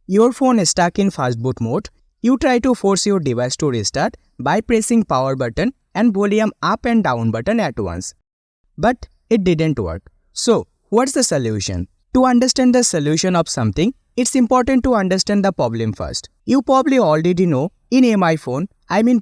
Your phone is stuck in Fastboot mode. You try to force your device to restart by pressing power button and volume up and down button at once. But it didn't work. So, what's the solution? To understand the solution of something, it's important to understand the problem first. You probably already know, in MI phone,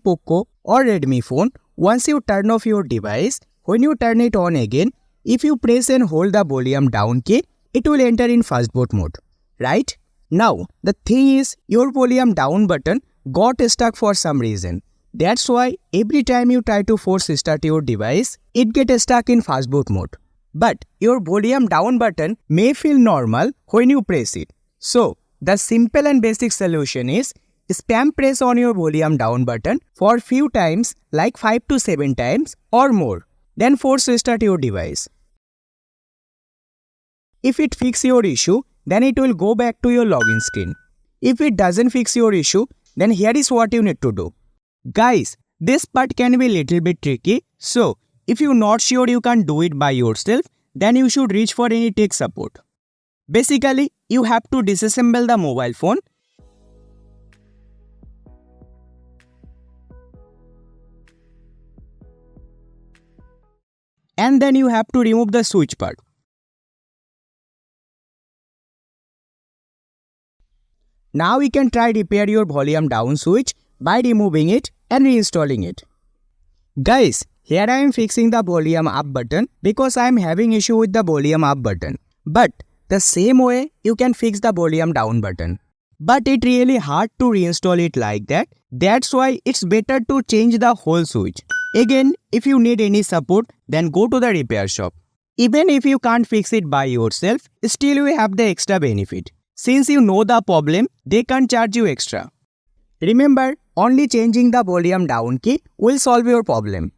Poco or Redmi phone, once you turn off your device, when you turn it on again, if you press and hold the volume down key, it will enter in Fastboot mode, right? Now, the thing is, your volume down button got stuck for some reason. That's why every time you try to force start your device, it gets stuck in Fastboot mode. But your volume down button may feel normal when you press it. So, the simple and basic solution is spam press on your volume down button for few times, like 5 to 7 times or more. Then force restart your device. If it fixes your issue, then it will go back to your login screen. If it doesn't fix your issue, then here is what you need to do. Guys, this part can be a little bit tricky, so if you're not sure you can do it by yourself, then you should reach for any tech support. Basically, you have to disassemble the mobile phone and then you have to remove the switch part. Now we can try repair your volume down switch by removing it and reinstalling it. Guys, here I am fixing the volume up button because I am having issue with the volume up button. But the same way you can fix the volume down button. But it's really hard to reinstall it like that. That's why it's better to change the whole switch. Again, if you need any support, then go to the repair shop. Even if you can't fix it by yourself, still you have the extra benefit. Since you know the problem, they can't charge you extra. Remember, only changing the volume down key will solve your problem.